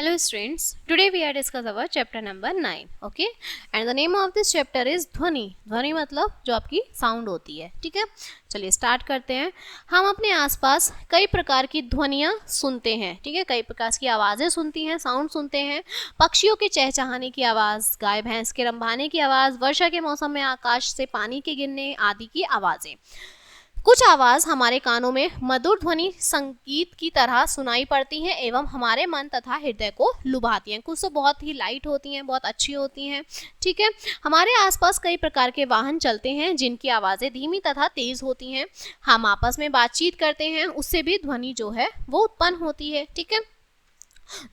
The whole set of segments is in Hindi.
Hello students, today we are discuss our chapter number 9, okay, and the name of this chapter is ध्वनि। ध्वनि मतलब जो आपकी साउंड होती है, ठीक है। चलिए स्टार्ट करते हैं। हम अपने आसपास कई प्रकार की ध्वनियाँ सुनते हैं, ठीक है, कई प्रकार की आवाज़ें सुनती हैं, साउंड सुनते हैं। पक्षियों के चहचहाने की आवाज़, गाय भैंस के रंभाने की आवाज़, वर्षा के मौसम में आकाश से पानी के गिरने आदि की आवाज़ें। कुछ आवाज़ हमारे कानों में मधुर ध्वनि संगीत की तरह सुनाई पड़ती हैं एवं हमारे मन तथा हृदय को लुभाती हैं। कुछ तो बहुत ही लाइट होती हैं, बहुत अच्छी होती हैं, ठीक है। हमारे आसपास कई प्रकार के वाहन चलते हैं जिनकी आवाज़ें धीमी तथा तेज़ होती हैं। हम आपस में बातचीत करते हैं, उससे भी ध्वनि जो है वो उत्पन्न होती है, ठीक है।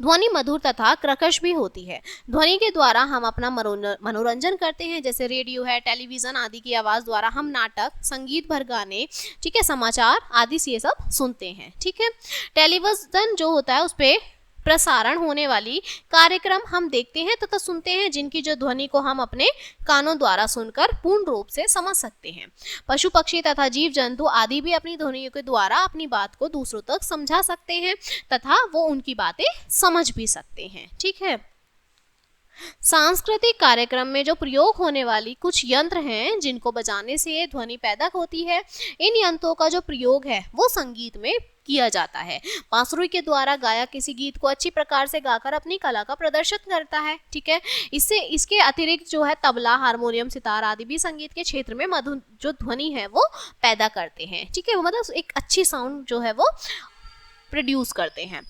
ध्वनि मधुर तथा कर्कश भी होती है। ध्वनि के द्वारा हम अपना मनोरंजन करते हैं, जैसे रेडियो है, टेलीविज़न आदि की आवाज़ द्वारा हम नाटक, संगीत भर गाने, ठीक है, समाचार आदि से ये सब सुनते हैं, ठीक है। टेलीविज़न जो होता है उस पर प्रसारण होने वाली कार्यक्रम हम देखते हैं तथा सुनते हैं, जिनकी जो ध्वनि को हम अपने कानों द्वारा सुनकर पूर्ण रूप से समझ सकते हैं। पशु पक्षी तथा जीव जंतु आदि भी अपनी ध्वनियों के द्वारा अपनी बात को दूसरों तक समझा सकते हैं तथा वो उनकी बातें समझ भी सकते हैं, ठीक है। सांस्कृतिक कार्यक्रम में जो प्रयोग होने वाली कुछ यंत्र हैं जिनको बजाने से ये ध्वनि पैदा होती है, इन यंत्रों का जो प्रयोग है वो संगीत में किया जाता है। बांसुरी के द्वारा गायक किसी गीत को अच्छी प्रकार से गाकर अपनी कला का प्रदर्शन करता है, ठीक है। इसके अतिरिक्त जो है तबला, हारमोनियम, सितार आदि भी संगीत के क्षेत्र में मधुर जो ध्वनि है वो पैदा करते हैं, ठीक है। वो मतलब एक अच्छी साउंड जो है वो प्रोड्यूस करते हैं।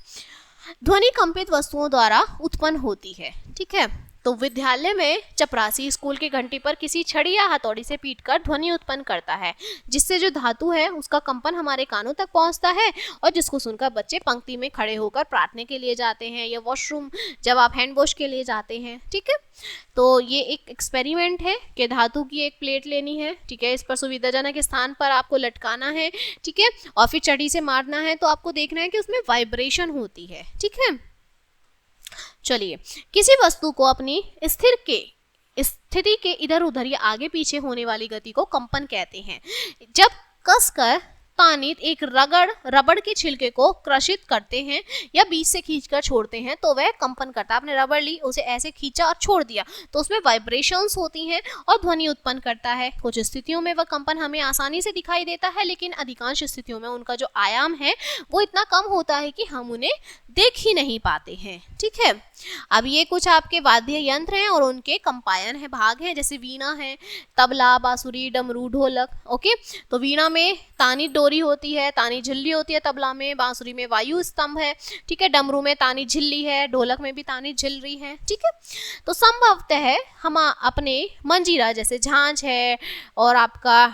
ध्वनि कंपित वस्तुओं द्वारा उत्पन्न होती है, ठीक है। तो विद्यालय में चपरासी स्कूल की घंटी पर किसी छड़ी या हथौड़ी से पीटकर ध्वनि उत्पन्न करता है, जिससे जो धातु है उसका कंपन हमारे कानों तक पहुंचता है और जिसको सुनकर बच्चे पंक्ति में खड़े होकर प्रार्थना के लिए जाते हैं या वॉशरूम जब आप हैंड वॉश के लिए जाते हैं, ठीक है। तो ये एक एक्सपेरिमेंट है कि धातु की एक प्लेट लेनी है, ठीक है, इस पर सुविधाजनक स्थान पर आपको लटकाना है, ठीक है, और फिर छड़ी से मारना है। तो आपको देखना है कि उसमें वाइब्रेशन होती है, ठीक है। चलिए, किसी वस्तु को अपनी स्थिति के इधर उधर या आगे पीछे होने वाली गति को कंपन कहते हैं। जब कसकर तानित एक रबड़ के छिलके को क्रशित करते हैं या बीच से खींचकर छोड़ते हैं तो वह कंपन करता है। आपने रबड़ ली, उसे ऐसे खींचा और छोड़ दिया तो उसमें वाइब्रेशंस होती हैं और ध्वनि उत्पन्न करता है। कुछ स्थितियों में वह कंपन हमें आसानी से दिखाई देता है, लेकिन अधिकांश स्थितियों में उनका जो आयाम है वो इतना कम होता है कि हम उन्हें देख ही नहीं पाते हैं, ठीक है। अब ये कुछ आपके वाद्य यंत्र हैं और उनके कंपायन है भाग हैं, जैसे वीणा है, तबला, बांसुरी, डमरू, ढोलक, ओके। तो वीणा में तानी डोरी होती है, तानी झिल्ली होती है, तबला में, बांसुरी में वायु स्तंभ है, ठीक है, डमरू में तानी झिल्ली है, ढोलक में भी तानी झिल्ली है, ठीक है। तो संभवतः हम अपने मंजीरा जैसे झांझ है और आपका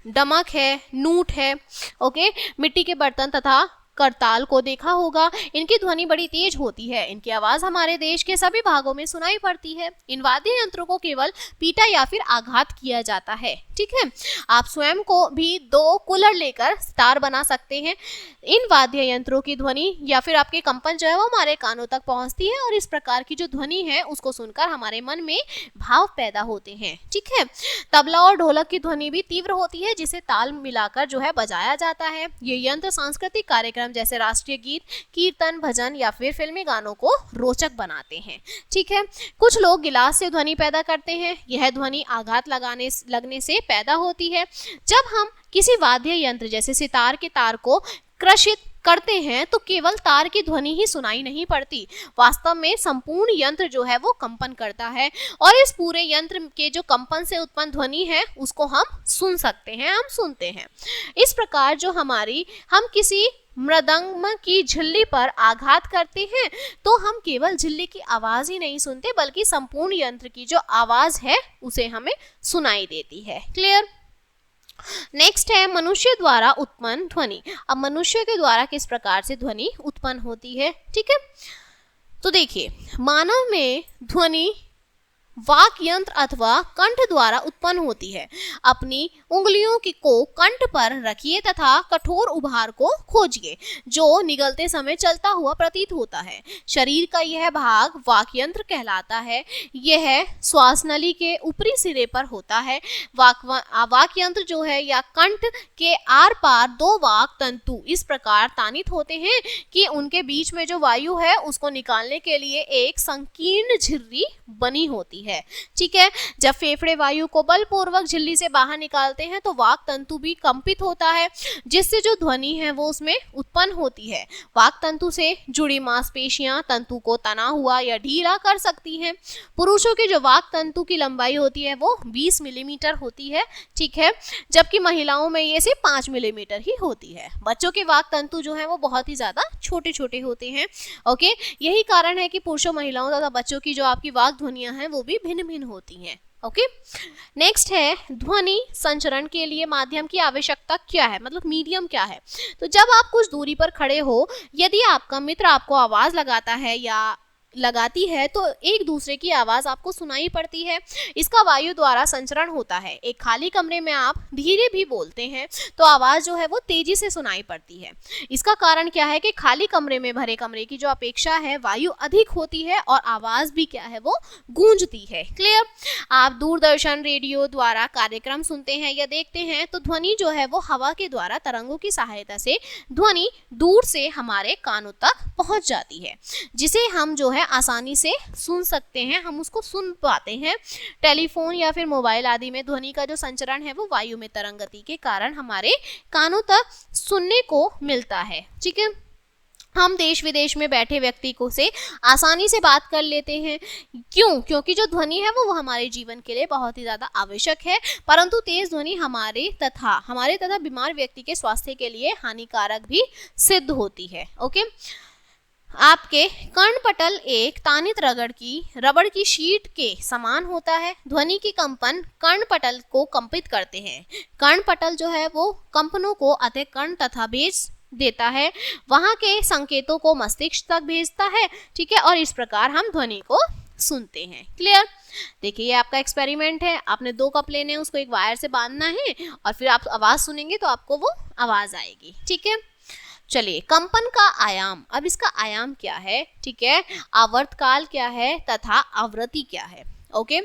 डमक है, नूट है, ओके, मिट्टी के बर्तन तथा करताल को देखा होगा। इनकी ध्वनि बड़ी तेज होती है। इनकी आवाज हमारे देश के सभी भागों में सुनाई पड़ती है। इन वाद्य यंत्रों को केवल पीटा या फिर आघात किया जाता है, ठीक है। आप स्वयं को भी दो कूलर लेकर सितार बना सकते हैं। इन वाद्य यंत्रों की ध्वनि या फिर आपके कंपन जो है वो हमारे कानों तक पहुंचती है और इस प्रकार की जो ध्वनि है उसको सुनकर हमारे मन में भाव पैदा होते हैं, ठीक है। तबला और ढोलक की ध्वनि भी तीव्र होती है, जिसे ताल मिलाकर जो है बजाया जाता है। ये यंत्र सांस्कृतिक कार्यक्रम जैसे राष्ट्रीय गीत, कीर्तन, भजन या फिर फिल्मी गानों को रोचक बनाते हैं, ठीक है। कुछ लोग गिलास से ध्वनि पैदा करते हैं। यह ध्वनि आघात लगने से पैदा होती है। जब हम किसी वाद्य यंत्र जैसे सितार के तार को क्रशित करते हैं तो केवल तार की ध्वनि ही सुनाई नहीं पड़ती, वास्तव में संपूर्ण यंत्र जो है वो कंपन करता है और इस पूरे यंत्र के जो कंपन से उत्पन्न ध्वनि है उसको हम सुन सकते हैं, हम सुनते हैं। इस प्रकार जो हम किसी मृदंग की झिल्ली पर आघात करते हैं तो हम केवल झिल्ली की आवाज ही नहीं सुनते बल्कि संपूर्ण यंत्र की जो आवाज है उसे हमें सुनाई देती है। क्लियर? नेक्स्ट है मनुष्य द्वारा उत्पन्न ध्वनि। अब मनुष्य के द्वारा किस प्रकार से ध्वनि उत्पन्न होती है, ठीक है। तो देखिए, मानव में ध्वनि वाक यंत्र अथवा कंठ द्वारा उत्पन्न होती है। अपनी उंगलियों को कंठ पर रखिए तथा कठोर उभार को खोजिए जो निगलते समय चलता हुआ प्रतीत होता है। शरीर का यह भाग वाक यंत्र कहलाता है। यह श्वास नली के ऊपरी सिरे पर होता है। वाक यंत्र जो है या कंठ के आर पार दो वाक तंतु इस प्रकार तानित होते हैं कि उनके बीच में जो वायु है उसको निकालने के लिए एक संकीर्ण झिल्ली बनी होती है। ठीक है, जब फेफड़े वायु को बलपूर्वक झिल्ली से बाहर निकालते हैं तो वाक तंतु भी कंपित होता है जिससे जो ध्वनि है वो उसमें उत्पन्न होती है। वाक तंतु से जुड़ी मांसपेशियां तंतु को तना हुआ या ढीला कर सकती हैं। पुरुषों के जो वाक तंतु की लंबाई होती है वो 20 मिलीमीटर होती है। ठीक है, जबकि महिलाओं में ये सिर्फ 5 मिलीमीटर ही होती है। बच्चों के वाक तंतु जो है वो बहुत ही ज्यादा छोटे छोटे होते हैं। ओके, यही कारण है कि पुरुषों, महिलाओं तथा बच्चों की जो आपकी वाक ध्वनियां हैं वो भी भिन्न भिन्न होती हैं। ओके, नेक्स्ट है ध्वनि संचरण के लिए माध्यम की आवश्यकता क्या है, मतलब मीडियम क्या है। तो जब आप कुछ दूरी पर खड़े हो, यदि आपका मित्र आपको आवाज लगाता है या लगाती है तो एक दूसरे की आवाज आपको सुनाई पड़ती है। इसका वायु द्वारा संचरण होता है। एक खाली कमरे में आप धीरे भी बोलते हैं तो आवाज जो है वो तेजी से सुनाई पड़ती है। इसका कारण क्या है कि खाली कमरे में भरे कमरे की जो अपेक्षा है वायु अधिक होती है और आवाज भी क्या है वो गूंजती है। क्लियर। आप दूरदर्शन, रेडियो द्वारा कार्यक्रम सुनते हैं या देखते हैं तो ध्वनि जो है वो हवा के द्वारा तरंगों की सहायता से ध्वनि दूर से हमारे कानों तक पहुंच जाती है, जिसे हम जो है आसानी से सुन सकते हैं, हम उसको सुन पाते हैं। टेलीफोन या फिर मोबाइल आदि में ध्वनि का जो संचरण है वो वायु में तरंग गति के कारण हमारे कानों तक सुनने को मिलता है। ठीक है, हम देश विदेश में बैठे व्यक्ति को से आसानी से बात कर लेते हैं। क्यों? क्योंकि जो ध्वनि है वो हमारे जीवन के लिए बहुत ही ज़्यादा आवश्यक है, परंतु तेज ध्वनि हमारे तथा बीमार व्यक्ति के स्वास्थ्य के लिए हानिकारक भी सिद्ध होती है। ओके, आपके कर्णपटल एक तानित रबड़ की शीट के समान होता है। ध्वनि की कंपन कर्णपटल को कंपित करते हैं। कर्णपटल जो है वो कंपनों को अतः कर्ण तथा भेज देता है, वहां के संकेतों को मस्तिष्क तक भेजता है। ठीक है, और इस प्रकार हम ध्वनि को सुनते हैं। क्लियर। देखिए, ये आपका एक्सपेरिमेंट है। आपने 2 कप लेने हैं, उसको एक वायर से बांधना है और फिर आप आवाज सुनेंगे तो आपको वो आवाज आएगी। ठीक है, चलिए, कंपन का आयाम। अब इसका आयाम क्या है, ठीक है, आवर्तकाल क्या है तथा आवृत्ति क्या है। ओके,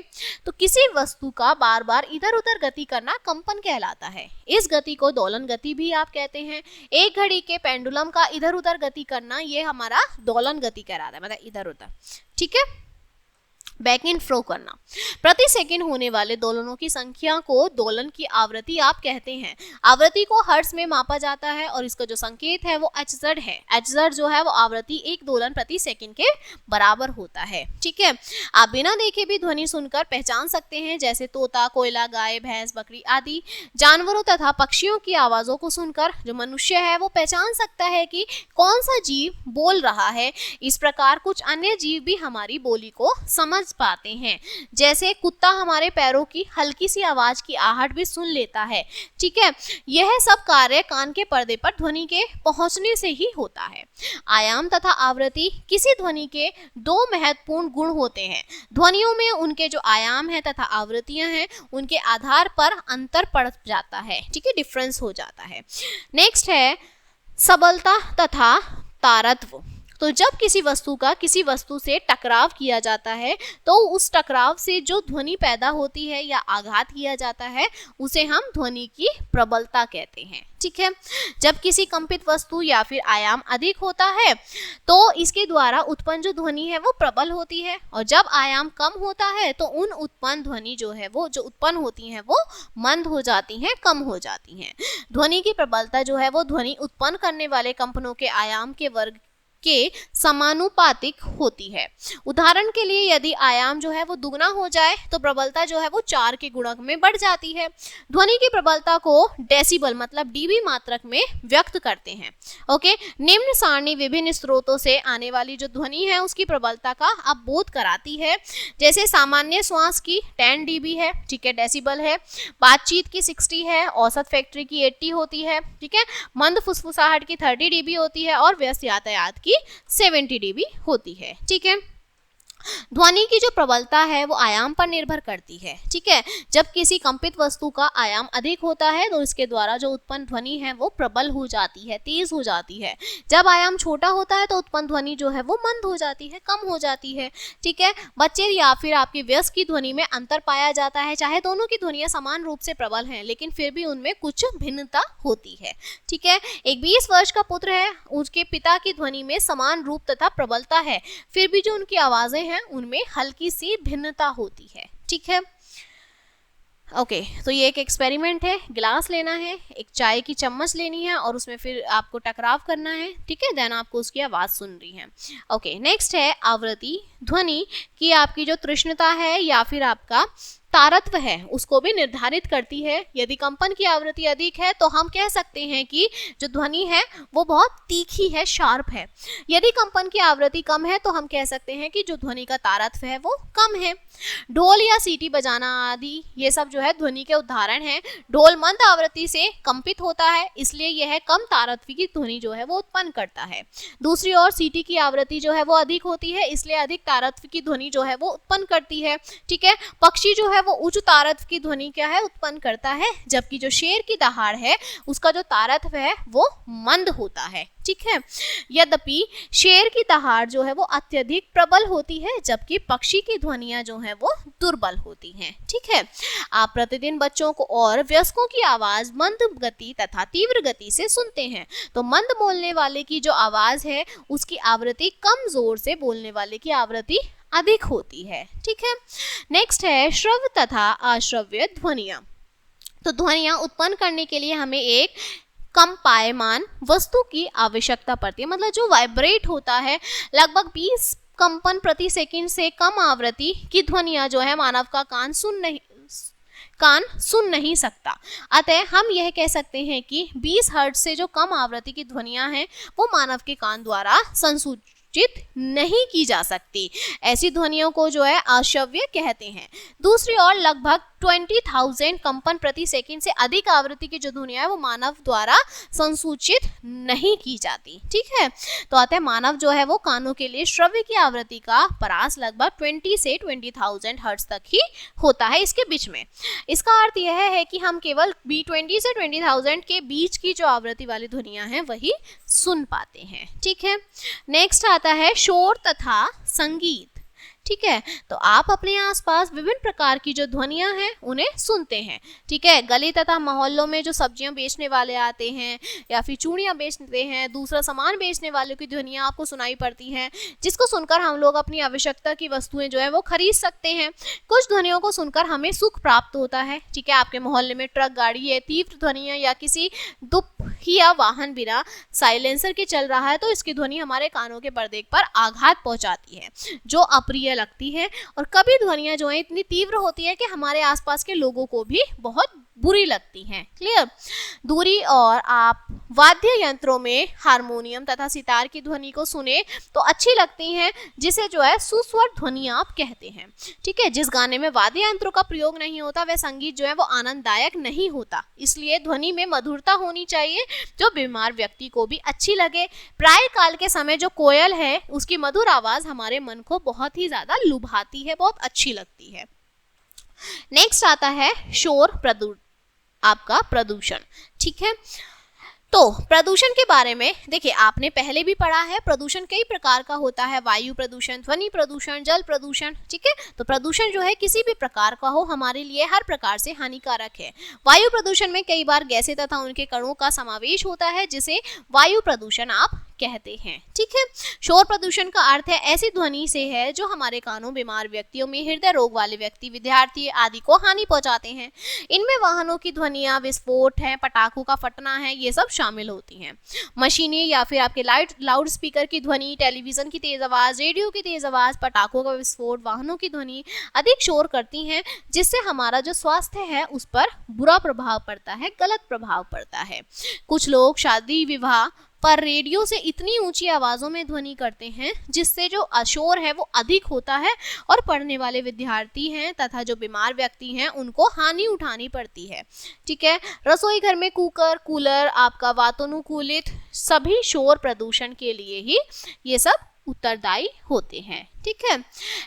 तो किसी वस्तु का बार बार इधर उधर गति करना कंपन कहलाता है। इस गति को दोलन गति भी आप कहते हैं। एक घड़ी के पेंडुलम का इधर उधर गति करना ये हमारा दोलन गति कहलाता है, मतलब इधर उधर। ठीक है, बैक एंड फ्रो करना। प्रति सेकंड होने वाले दोलनों की संख्या को दोलन की आवृत्ति आप कहते हैं। आवृत्ति को हर्ट्ज में मापा जाता है और इसका जो संकेत है वो hz है। hz जो है वो आवृत्ति 1 दोलन प्रति सेकंड के बराबर होता है। ठीक है, आप बिना देखे भी ध्वनि सुनकर पहचान सकते हैं, जैसे तोता, कोयला, गाय, भैंस, बकरी आदि जानवरों तथा पक्षियों की आवाजों को सुनकर जो मनुष्य है वो पहचान सकता है कि कौन सा जीव बोल रहा है। इस प्रकार कुछ अन्य जीव भी हमारी बोली को समझ पाते हैं, जैसे कुत्ता हमारे पैरों की हल्की सी आवाज की आहट भी सुन लेता है। ठीक है, यह सब कार्य कान के पर्दे पर ध्वनि के पहुंचने से ही होता है। आयाम तथा आवृत्ति किसी ध्वनि के 2 महत्वपूर्ण गुण होते हैं। ध्वनियों में उनके जो आयाम है तथा आवृत्तियां हैं उनके आधार पर अंतर पड़ जाता है। ठीक है, डिफरेंस हो जाता है। नेक्स्ट है सबलता तथा तारत्व। तो जब किसी वस्तु का किसी वस्तु से टकराव किया जाता है तो उस टकराव से जो ध्वनि पैदा होती है या आघात किया जाता है उसे हम ध्वनि की प्रबलता कहते हैं। ठीक है, जब किसी कंपित वस्तु या फिर आयाम अधिक होता है तो इसके द्वारा उत्पन्न जो ध्वनि है वो प्रबल होती है, और जब आयाम कम होता है तो उन उत्पन्न ध्वनि जो है वो जो उत्पन्न होती हैं वो मंद हो जाती हैं, कम हो जाती हैं। ध्वनि की प्रबलता जो है वो ध्वनि उत्पन्न करने वाले कंपनों के आयाम के वर्ग के समानुपातिक होती है। उदाहरण के लिए यदि आयाम जो है वो दुगना हो जाए तो प्रबलता जो है वो 4 के गुणक में बढ़ जाती है। ध्वनि की प्रबलता को डेसिबल मतलब डीबी मात्रक में व्यक्त करते हैं। ओके, निम्न सारणी विभिन्न स्रोतों से आने वाली जो ध्वनि है उसकी प्रबलता का अवबोध कराती है। जैसे सामान्य श्वास की 10 dB है, ठीक है, डेसिबल है। बातचीत की 60 है, औसत फैक्ट्री की 80 होती है, ठीक है। मंद फुसफुसाहट की 30 dB होती है और व्यस्त यातायात की 70 dB होती है। ठीक है, ध्वनि की जो प्रबलता है वो आयाम पर निर्भर करती है। ठीक है, जब किसी कंपित वस्तु का आयाम अधिक होता है तो इसके द्वारा जो उत्पन्न ध्वनि है वो प्रबल हो जाती है, तेज हो जाती है। जब आयाम छोटा होता है तो उत्पन्न ध्वनि जो है वो मंद हो जाती है, कम हो जाती है। ठीक है, बच्चे या फिर आपके वयस्क की ध्वनि में अंतर पाया जाता है, चाहे दोनों की ध्वनियां समान रूप से प्रबल हैं, लेकिन फिर भी उनमें कुछ भिन्नता होती है। ठीक है, एक 20 वर्ष का पुत्र है, उसके पिता की ध्वनि में समान रूप तथा प्रबलता है, फिर भी जो उनकी आवाजें हैं उनमें हल्की सी भिन्नता होती है। ठीक है, ओके तो ये एक एक्सपेरिमेंट है। गिलास लेना है, एक चाय की चम्मच लेनी है और उसमें फिर आपको टकराव करना है। ठीक है, देन आपको उसकी आवाज़ सुन रही है। ओके, नेक्स्ट है आवृत्ति। ध्वनि की आपकी जो तीक्ष्णता है या फिर आपका तारत्व है उसको भी निर्धारित करती है। यदि कंपन की आवृत्ति अधिक है तो हम कह सकते हैं कि जो ध्वनि है वो बहुत तीखी है, शार्प है। यदि कंपन की आवृत्ति कम है तो हम कह सकते हैं कि जो ध्वनि का तारत्व है वो कम है। ढोल या सीटी बजाना आदि ये सब जो है ध्वनि के उदाहरण हैं। ढोल मंद आवृत्ति से कंपित होता है, इसलिए यह कम तारत्व की ध्वनि जो है वो उत्पन्न करता है। दूसरी ओर सीटी की आवृत्ति जो है वो अधिक होती है, इसलिए अधिक तारत्व की ध्वनि जो है वो उत्पन्न करती है। ठीक है, पक्षी जो है वो उच्च तारत्व की ध्वनि क्या है उत्पन्न करता है, जबकि जो शेर की दहाड़ है उसका जो तारत्व है वो मंद होता है। ठीक है, यद्यपि शेर की दहाड़ जो है वो अत्यधिक प्रबल होती है, जबकि पक्षी की ध्वनियां जो है वो दुर्बल होती हैं। ठीक है, आप प्रतिदिन बच्चों को और वयस्कों की आवाज मंद गति तथा तीव्र गति से सुनते हैं, तो मंद बोलने वाले की जो आवाज है उसकी आवृत्ति कम जोर से बोलने वाले की आवृत्ति अधिक होती है। ठीक है, नेक्स्ट है श्रव्य तथा अश्रव्य ध्वनियां। तो ध्वनियां उत्पन्न करने के लिए हमें एक कंपायमान वस्तु की आवश्यकता पड़ती है, मतलब जो वाइब्रेट होता है। लगभग 20 कंपन प्रति सेकंड से कम आवृत्ति की ध्वनियां जो है मानव का कान सुन नहीं सकता। अतः हम यह कह सकते हैं कि 20 हर्ट्ज से जो कम आवृत्ति की ध्वनियां हैं वो मानव के कान द्वारा संसूचित नहीं की जा सकती। ऐसी ध्वनियों को जो है अश्रव्य कहते हैं। दूसरी ओर लगभग 20,000 कंपन प्रति सेकंड से अधिक आवृत्ति की जो ध्वनियां है वो मानव द्वारा संसूचित नहीं की जाती। ठीक है, तो अतः मानव जो है वो कानों के लिए श्रव्य की आवृत्ति का परास लगभग 20 से 20,000 हर्ट्ज तक ही होता है, इसके बीच में। इसका अर्थ यह है कि हम केवल 20 से 20,000 के बीच की जो आवृत्ति वाली ध्वनियां हैं वही सुन पाते हैं। ठीक है, नेक्स्ट आता है शोर तथा संगीत। ठीक है, तो आप अपने आसपास विभिन्न प्रकार की जो ध्वनियां हैं उन्हें सुनते हैं। ठीक है, गली तथा मोहल्लों में जो सब्जियां बेचने वाले आते हैं या फिर चूड़ियां बेचते हैं, दूसरा सामान बेचने वालों की ध्वनियां आपको सुनाई पड़ती हैं, जिसको सुनकर हम लोग अपनी आवश्यकता की वस्तुएं जो है वो खरीद सकते हैं। कुछ ध्वनियों को सुनकर हमें सुख प्राप्त होता है। ठीक है, आपके मोहल्ले में ट्रक गाड़ी है, तीव्र ध्वनियां या किसी दुपहिया वाहन बिना साइलेंसर के चल रहा है तो इसकी ध्वनि हमारे कानों के पर्दे पर आघात पहुंचाती है, जो अप्रिय लगती है। और कभी ध्वनियां जो है इतनी तीव्र होती है कि हमारे आसपास के लोगों को भी बहुत बुरी लगती हैं। क्लियर? दूरी और आप वाद्य यंत्रों में हारमोनियम तथा सितार की ध्वनि को सुने तो अच्छी लगती हैं, जिसे जो है सुस्वर ध्वनियां आप कहते हैं। ठीक है, जिस गाने में वाद्य यंत्रों का प्रयोग नहीं होता वह संगीत जो है वो आनंददायक नहीं होता। इसलिए ध्वनि में मधुरता होनी चाहिए जो बीमार व्यक्ति को भी अच्छी लगे। प्राय काल के समय जो कोयल है उसकी मधुर आवाज हमारे मन को बहुत ही ज्यादा लुभाती है, बहुत अच्छी लगती है। नेक्स्ट आता है शोर प्रदूषण। ठीक है, तो प्रदूषण के बारे में देखिए, आपने पहले भी पढ़ा है। प्रदूषण कई प्रकार का होता है, वायु प्रदूषण, ध्वनि प्रदूषण, जल प्रदूषण। ठीक है, तो प्रदूषण जो है किसी भी प्रकार का हो हमारे लिए हर प्रकार से हानिकारक है। वायु प्रदूषण में कई बार गैसें तथा उनके कणों का समावेश होता है, जिसे वायु प्रदूषण आप कहते हैं। ठीक है, शोर प्रदूषण का अर्थ है ऐसी ध्वनि से है जो हमारे कानों, बीमार व्यक्तियों में हृदय रोग वाले व्यक्ति, विद्यार्थी आदि को हानि पहुंचाते हैं। इनमें वाहनों की ध्वनियां, विस्फोट है, पटाखों का फटना है, ये सब शामिल होती हैं। मशीनें या फिर आपके लाउड स्पीकर की ध्वनि, टेलीविजन की तेज आवाज, रेडियो की तेज आवाज, पटाखों का विस्फोट, वाहनों की ध्वनि अधिक शोर करती हैं, जिससे हमारा जो स्वास्थ्य है उस पर बुरा प्रभाव पड़ता है, गलत प्रभाव पड़ता है। कुछ लोग शादी विवाह पर रेडियो से इतनी ऊंची आवाजों में ध्वनि करते हैं जिससे जो शोर है वो अधिक होता है और पढ़ने वाले विद्यार्थी हैं तथा जो बीमार व्यक्ति हैं उनको हानि उठानी पड़ती है। ठीक है, रसोई घर में कुकर, कूलर, आपका वातानुकूलित सभी शोर प्रदूषण के लिए ही ये सब उत्तरदायी होते हैं। ठीक है,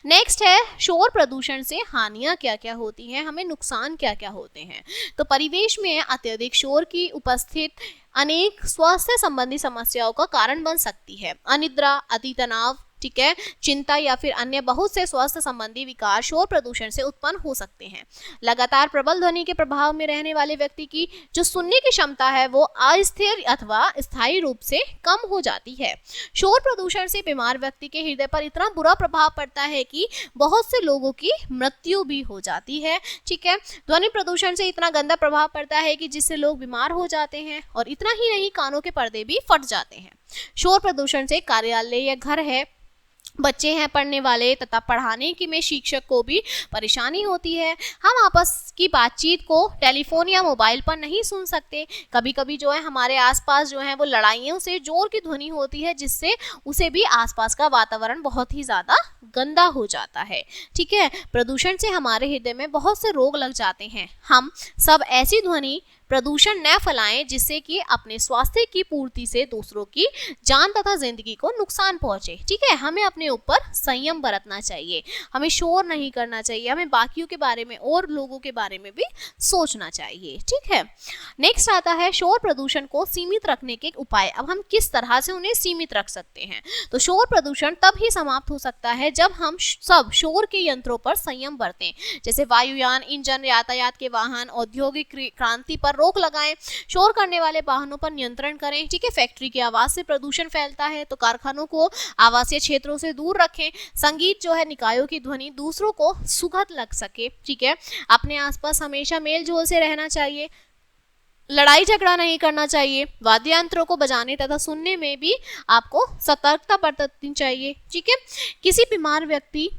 नेक्स्ट है शोर प्रदूषण से हानियां क्या क्या होती हैं, हमें नुकसान क्या क्या होते हैं। तो परिवेश में अत्यधिक शोर की उपस्थित अनेक स्वास्थ्य संबंधी समस्याओं का कारण बन सकती है। अनिद्रा, अति तनाव, ठीक है, चिंता या फिर अन्य बहुत से स्वास्थ्य संबंधी विकार शोर प्रदूषण से उत्पन्न हो सकते हैं। लगातार प्रबल ध्वनि के प्रभाव में रहने वाले व्यक्ति की जो सुनने की क्षमता है वो अस्थिर अथवा स्थायी रूप से कम हो जाती है। शोर प्रदूषण से बीमार व्यक्ति के हृदय पर इतना बुरा प्रभाव पड़ता है कि बहुत से लोगों की मृत्यु भी हो जाती है। ठीक है, ध्वनि प्रदूषण से इतना गंदा प्रभाव पड़ता है कि जिससे लोग बीमार हो जाते हैं, और इतना ही नहीं, कानों के पर्दे भी फट जाते हैं। शोर प्रदूषण से कार्यालय या घर है, बच्चे हैं पढ़ने वाले तथा पढ़ाने की में शिक्षक को भी परेशानी होती है। हम आपस की बातचीत को टेलीफोन या मोबाइल पर नहीं सुन सकते। कभी कभी जो है हमारे आसपास जो है वो लड़ाइयों से जोर की ध्वनि होती है, जिससे उसे भी आसपास का वातावरण बहुत ही ज़्यादा गंदा हो जाता है। ठीक है, प्रदूषण से हमारे हृदय में बहुत से रोग लग जाते हैं। हम सब ऐसी ध्वनि प्रदूषण न फैलाएं जिससे कि अपने स्वास्थ्य की पूर्ति से दूसरों की जान तथा जिंदगी को नुकसान पहुंचे। ठीक है, हमें अपने ऊपर संयम बरतना चाहिए, हमें शोर नहीं करना चाहिए, हमें बाकियों के बारे में और लोगों के बारे में भी सोचना चाहिए। ठीक है, नेक्स्ट आता है शोर प्रदूषण को सीमित रखने के उपाय। अब हम किस तरह से उन्हें सीमित रख सकते हैं। तो शोर प्रदूषण तब ही समाप्त हो सकता है जब हम सब शोर के यंत्रों पर संयम बरतें, जैसे वायुयान, इंजन, यातायात के वाहन, औद्योगिक क्रांति पर रोक लगाएं, शोर करने वाले वाहनों पर नियंत्रण करें। ठीक है, फैक्ट्री की आवाज से प्रदूषण फैलता है तो कारखानों को आवासीय क्षेत्रों से दूर रखें। संगीत जो है निकायों की ध्वनि दूसरों को सुखद लग सके। ठीक है, अपने आसपास हमेशा मेल जोल से रहना चाहिए, लड़ाई झगड़ा नहीं करना चाहिए। वाद्य यंत्रों को बजाने तथा सुनने में भी आपको सतर्कता बरतनी चाहिए। ठीक है, किसी बीमार व्यक्ति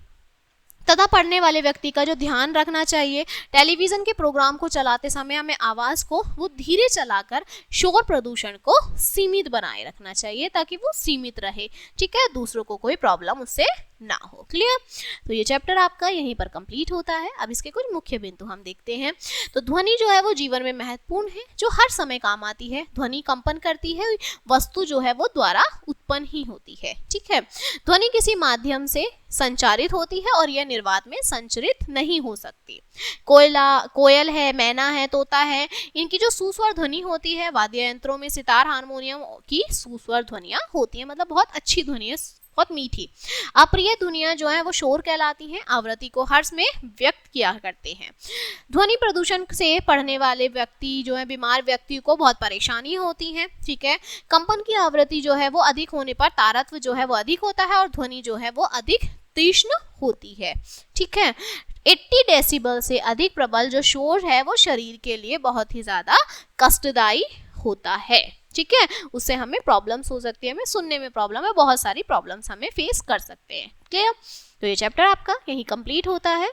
तथा पढ़ने वाले व्यक्ति का जो ध्यान रखना चाहिए। टेलीविजन के प्रोग्राम को चलाते समय हमें आवाज को वो धीरे चलाकर शोर प्रदूषण को सीमित बनाए रखना चाहिए ताकि वो सीमित रहे। ठीक है, दूसरों को कोई प्रॉब्लम उससे ना हो। क्लियर? तो ये चैप्टर आपका यहीं पर कंप्लीट होता है। अब इसके कुछ मुख्य बिंदु हम देखते हैं। तो ध्वनि जो है वो जीवन में महत्वपूर्ण है, जो हर समय काम आती है। ध्वनि कंपन करती है, वस्तु जो है वो द्वारा उत्पन्न ही होती है। ठीक है, ध्वनि किसी माध्यम से संचारित होती है और यह निर्वात में संचरित नहीं हो सकती। कोयल है, मैना है, तोता है, इनकी जो सुस्वर ध्वनि होती है, वाद्य यंत्रों में सितार, हारमोनियम की सुस्वर ध्वनियां होती है, मतलब बहुत अच्छी ध्वनि है, बहुत मीठी। अप्रिय ध्वनियां जो है वो शोर कहलाती हैं, आवृत्ति को हर्ष में व्यक्त किया करते हैं। ध्वनि प्रदूषण से पढ़ने वाले व्यक्ति जो है, बीमार व्यक्ति को बहुत परेशानी होती है। ठीक है, कंपन की आवृत्ति जो है वो अधिक होने पर तारत्व जो है वो अधिक होता है और ध्वनि जो है वो अधिक तीक्ष्ण होती है। ठीक है, 80 डेसिबल से अधिक प्रबल जो शोर है वो शरीर के लिए बहुत ही ज्यादा कष्टदायी होता है। ठीक है, उससे हमें प्रॉब्लम्स हो सकती है, हमें सुनने में प्रॉब्लम है, बहुत सारी प्रॉब्लम्स हमें फेस कर सकते हैं। क्लियर? तो ये चैप्टर आपका यहीं कंप्लीट होता है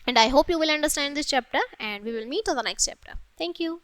and I hope you will understand this chapter and we will meet on the next chapter. Thank you.